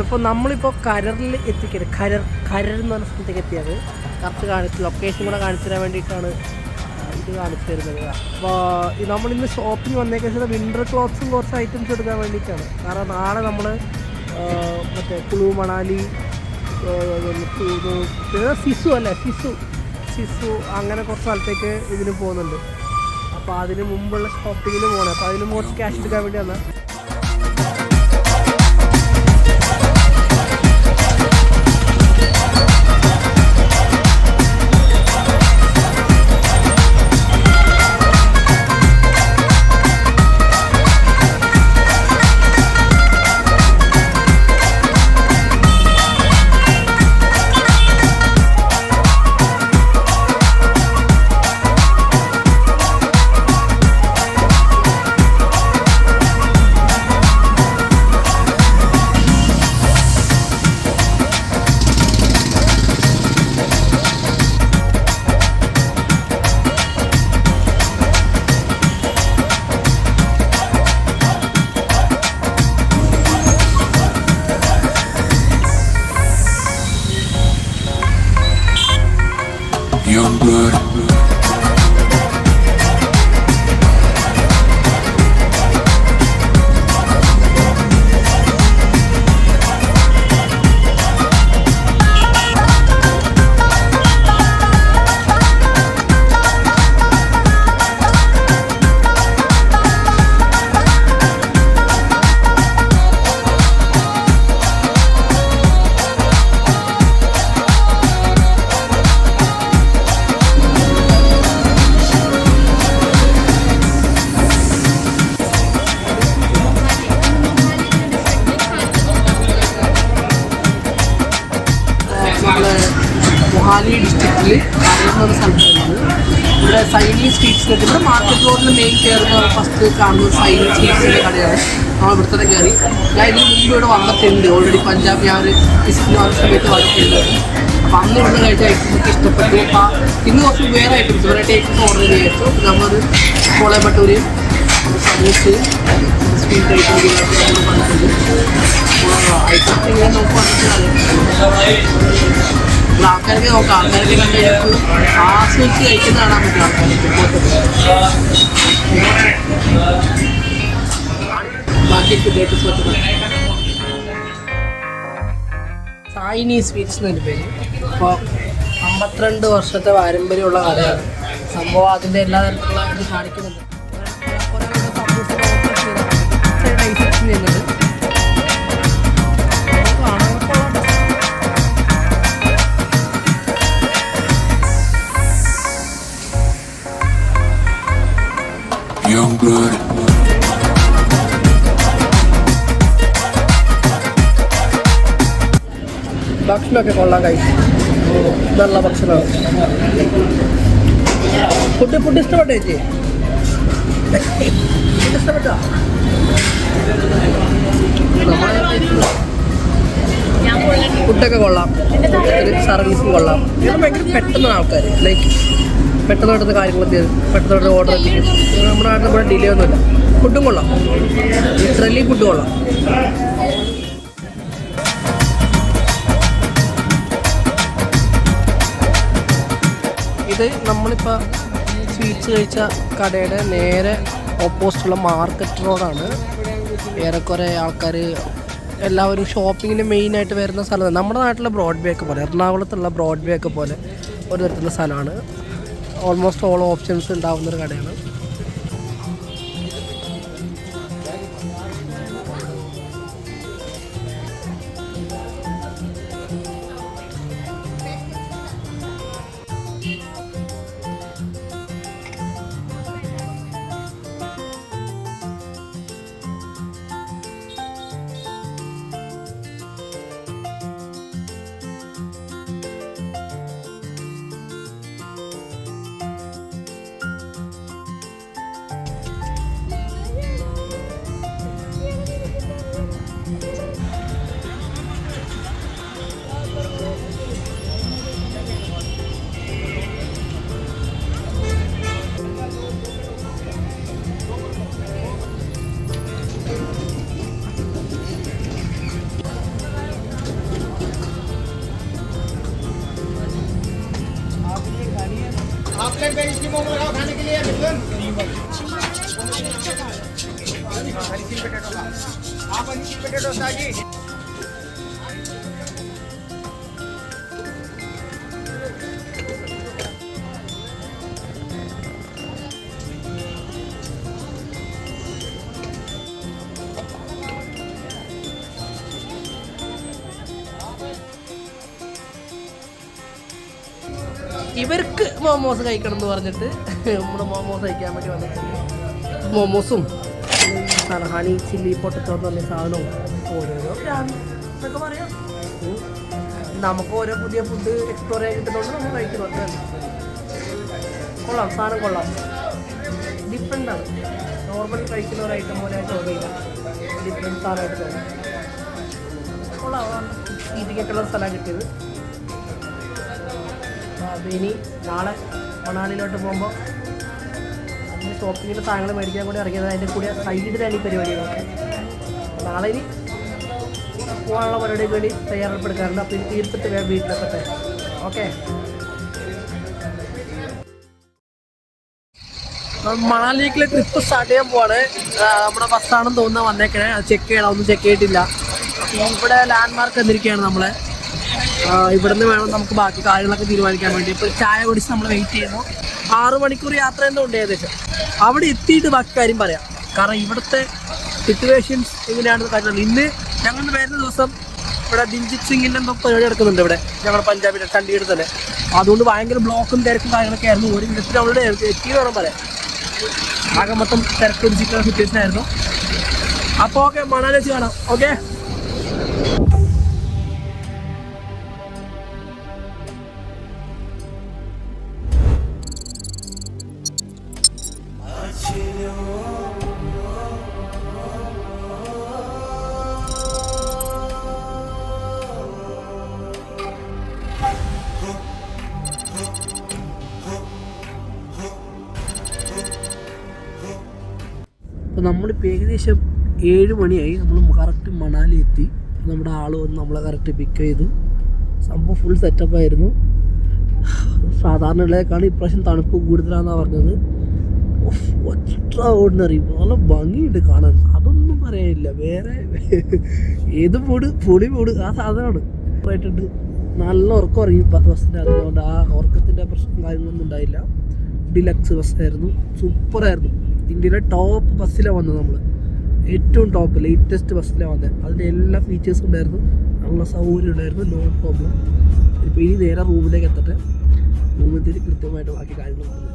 അപ്പോൾ നമ്മളിപ്പോൾ കരറിൽ എത്തിക്കരുത്. കരർ എന്ന് പറഞ്ഞ സ്ഥലത്തേക്ക് എത്തിയത് കറക്റ്റ് കാണിച്ച് ലൊക്കേഷൻ കൂടെ കാണിച്ചു തരാൻ വേണ്ടിയിട്ടാണ് ഇത് കാണിച്ചു തരുന്നത്. അപ്പോൾ നമ്മളിന്ന് ഷോപ്പിൽ വന്നേക്കുന്നത് വിൻ്റർ ക്ലോത്ത്സും കുറച്ച് ഐറ്റംസ് എടുക്കാൻ വേണ്ടിയിട്ടാണ്. കാരണം നാളെ നമ്മൾ മറ്റേ കുളു മണാലി സിസു അങ്ങനെ കുറച്ച് സ്ഥലത്തേക്ക് ഇതിന് പോകുന്നുണ്ട്. അപ്പോൾ അതിന് മുമ്പുള്ള ഷോപ്പിങ്ങിന് പോകണം. അപ്പോൾ അതിന് കുറച്ച് ക്യാഷ് എടുക്കാൻ വേണ്ടി വന്നാൽ young blood. മൊഹാലി ഡിസ്ട്രിക്റ്റിൽ അറിയുന്ന സ്ഥലത്തുള്ളത് ഇവിടെ സൈനി സ്വീറ്റ്സിൻ്റെ ഇവിടെ മാർക്കറ്റ് റോഡിൽ മെയിൻ കയറുന്ന ഫസ്റ്റ് കാണുന്നത് സൈനി സ്വീറ്റ്സിൻ്റെ കടയാണ്. നമ്മൾ ഇവിടുത്തെ കയറി. ഞാൻ ഇതിന് മുമ്പ് ഇവിടെ വന്നിട്ടുണ്ട് ഓൾറെഡി. പഞ്ചാബ് ഞാൻ ഒരു വിസിറ്റിന് വന്ന സമയത്ത് വന്നിട്ടുണ്ട്. അപ്പോൾ അന്ന് ഇവിടെ കഴിച്ച ഐറ്റംസൊക്കെ ഇഷ്ടപ്പെട്ടു. അപ്പോൾ ഇന്ന് കുറച്ച് വേറെ ഐറ്റംസ് വെറൈറ്റി ഐറ്റംസ് ഓർഡർ ചെയ്തു. നമ്മളൊരു കോള ഭട്ടൂര്, സമൂസ്, സ്വീറ്റ് ഐറ്റംസ് നമ്മൾ വന്നിട്ടുണ്ട്. ഐറ്റംസ് ഇങ്ങനെ നമുക്ക് ആൾക്കാരൊക്കെ നോക്കാം. ആൾക്കാരൊക്കെ കണ്ട് കഴിഞ്ഞാൽ ആസ്വദിച്ച് കഴിക്കുന്ന കാണാൻ പറ്റും ആൾക്കാർക്ക്. ബാക്കി ഫുഡേറ്റസ് പറ്റുന്നത് സായിനി സ്വീറ്റ്സ് എന്നൊരു പേര്. അപ്പോൾ 52 വർഷത്തെ പാരമ്പര്യമുള്ള കടയാണ്. സംഭവം അതിൻ്റെ എല്ലാ തരത്തിലുള്ള ഇത് കാണിക്കുന്നുണ്ട്. ചെയ്യുന്നുണ്ട്. Young blood. ഭക്ഷണമൊക്കെ കൊള്ളാൻ കഴിച്ചു. നല്ല ഭക്ഷണമാണ്. ഫുഡ് ഇഷ്ടപ്പെട്ടോ ചേച്ചി? ഇഷ്ടപ്പെട്ടോ? ഫുഡൊക്കെ കൊള്ളാം. സർവീസും കൊള്ളാം. ഇത് ഭയങ്കര പെട്ടെന്ന് ആൾക്കാർ ലൈക്ക് പെട്ടെന്ന് പെട്ടെന്ന് കാര്യങ്ങൾ പെട്ടെന്ന് ഓർഡർ എത്തിക്കും. നമ്മുടെ നാട്ടിൽ ഇവിടെ ഡിലേ ഒന്നുമില്ല. ഫുഡും കൊള്ളാം. ലിറ്ററലി ഫുഡ് കൊള്ളാം. ഇത് നമ്മളിപ്പോൾ സ്വീറ്റ്സ് കഴിച്ച കടയുടെ നേരെ ഓപ്പോസിറ്റുള്ള മാർക്കറ്റ് റോഡാണ്. ഏറെക്കുറെ ആൾക്കാർ എല്ലാവരും ഷോപ്പിങ്ങിന് മെയിനായിട്ട് വരുന്ന സ്ഥലമാണ്. നമ്മുടെ നാട്ടിലെ ബ്രോഡ് വേ ഒക്കെ പോലെ, എറണാകുളത്തുള്ള ബ്രോഡ് വേ ഒക്കെ പോലെ ഒരു തരത്തിലുള്ള സ്ഥലമാണ്. ഓൾമോസ്റ്റ് ഓൾ ഓപ്ഷൻസ് ഉണ്ടാകുന്നൊരു കടയാണ്. ഇവർക്ക് മോമോസ് കഴിക്കണം എന്ന് പറഞ്ഞിട്ട് നമ്മുടെ മോമോസ് കഴിക്കാൻ വേണ്ടി വന്നിട്ടുണ്ട്. മോമോസും ഹണി ചില്ലി പൊട്ടറ്റോ എന്ന് പറഞ്ഞ സാധനവും ഓരോരോ എന്നൊക്കെ പറയാം. നമുക്ക് ഓരോ പുതിയ ഫുഡ് എക്സ്പ്ലോർ ചെയ്യാൻ കിട്ടുന്നതുകൊണ്ട് നമ്മൾ കഴിക്കുന്നത്. കൊള്ളാം, സാധനം കൊള്ളാം, ഡിഫറെൻ്റ് ആണ്. നോർമലി കഴിക്കുന്ന ഒരു ഐറ്റം പോലെ തോന്നിയില്ല, ഡിഫറെൻറ്റ് സാധനമായിട്ട് തോന്നി. കൊള്ളാം, ഇതിക്കൊക്കെയുള്ള സ്ഥലമാണ് കിട്ടിയത്. ഇനി നാളെ മണാലിയിലോട്ട് പോകുമ്പോൾ അതിൻ്റെ ഷോപ്പിങ്ങിൻ്റെ സാധനങ്ങൾ മേടിക്കാൻ കൂടി ഇറങ്ങിയത്. അതിൻ്റെ കൂടെ സൈഡിലാണ് ഈ പരിപാടികളൊക്കെ. നാളെ ഇനി പോകാനുള്ള പരിപാടിക്ക് വേണ്ടി തയ്യാറെടുപ്പെടുക്കാറുണ്ട്. അപ്പോൾ ഇത് തീർത്തിട്ട് വേണം വീട്ടിലെത്തട്ടെ. ഓക്കെ, മണാലിയിലേക്കുള്ള ട്രിപ്പ് സ്റ്റാർട്ട് ചെയ്യാൻ പോവാണ്. നമ്മുടെ ബസ്സാണെന്ന് തോന്നുന്നത് വന്നേക്കണേ. അത് ചെക്ക് ചെയ്യണം, ഒന്നും ചെക്ക് ചെയ്തിട്ടില്ല. ഇവിടെ ലാൻഡ് മാർക്ക് എന്നിരിക്കുകയാണ് നമ്മളെ. ഇവിടുന്ന് വേണം നമുക്ക് ബാക്കി കാര്യങ്ങളൊക്കെ തീരുമാനിക്കാൻ വേണ്ടി. ഇപ്പോൾ ചായ കുടിച്ച് നമ്മൾ വെയിറ്റ് ചെയ്യുന്നു. 6 മണിക്കൂർ യാത്ര എന്തോ ഉണ്ട് ഏകദേശം. അവിടെ എത്തിയിട്ട് ബാക്കി കാര്യം പറയാം. കാരണം ഇവിടുത്തെ സിറ്റുവേഷൻസ് എങ്ങനെയാണെന്ന് കാര്യം. ഇന്ന് ഞങ്ങൾ വരുന്ന ദിവസം ഇവിടെ ദിൽജിത് സിംഗിൻ്റെ എന്തോ പരിപാടി നടക്കുന്നുണ്ട് ഇവിടെ ഞങ്ങളുടെ പഞ്ചാബിലെ ചണ്ഡീഗഡ് തന്നെ. അതുകൊണ്ട് ഭയങ്കര ബ്ലോക്കും തിരക്കും കാര്യങ്ങളൊക്കെ ആയിരുന്നു. ഒരു മിനിറ്റ് നമ്മളുടെ എത്തി വേണം പറയാം. ആകെ മൊത്തം തിരക്ക് പിടിച്ചിട്ടുള്ള സിറ്റുവേഷൻ ആയിരുന്നു. അപ്പോൾ ഓക്കെ, മണാലി വെച്ച് കാണാം. ഓക്കെ, അപ്പോൾ നമ്മളിപ്പോൾ ഏകദേശം 7 മണിയായി. നമ്മൾ കറക്റ്റ് മണാലി എത്തി. നമ്മുടെ ആൾ വന്ന് നമ്മളെ കറക്റ്റ് പിക്ക് ചെയ്തു. സംഭവം ഫുൾ സെറ്റപ്പായിരുന്നു. സാധാരണ ഉള്ളതിനേക്കാൾ ഇപ്രാവശ്യം തണുപ്പ് കൂടുതലാണെന്നാണ് പറഞ്ഞത്. എക്സ്ട്രാ ഓർഡിനറി, നല്ല ഭംഗിയുണ്ട് കാണാൻ, അതൊന്നും പറയാനില്ല. വേറെ ഏത് പൊടി മൂട് ആ സാധനമാണ്. ആയിട്ടുണ്ട്. നല്ല ഉറക്കം ഉറങ്ങി ബസ്സിൻ്റെ അതുകൊണ്ട് ആ ഉറക്കത്തിൻ്റെ പ്രശ്നം കാര്യങ്ങളൊന്നും ഉണ്ടായില്ല. ഡിലക്സ് ബസ്സായിരുന്നു, സൂപ്പറായിരുന്നു. ഇന്ത്യയിലെ ടോപ്പ് ബസ്സിലാണ് വന്നത്. നമ്മൾ ഏറ്റവും ടോപ്പ് ലേറ്റസ്റ്റ് ബസ്സിലാണ് വന്നത്. അതിൻ്റെ എല്ലാ ഫീച്ചേഴ്സും ഉണ്ടായിരുന്നു, നല്ല സൗകര്യം ഉണ്ടായിരുന്നു, നോ പ്രോബ്ലം. ഇപ്പോൾ ഇനി നേരെ റൂമിലേക്ക് എത്തട്ടെ. റൂമിൽ കൃത്യമായിട്ട് ബാക്കി കാര്യങ്ങൾ പറഞ്ഞു.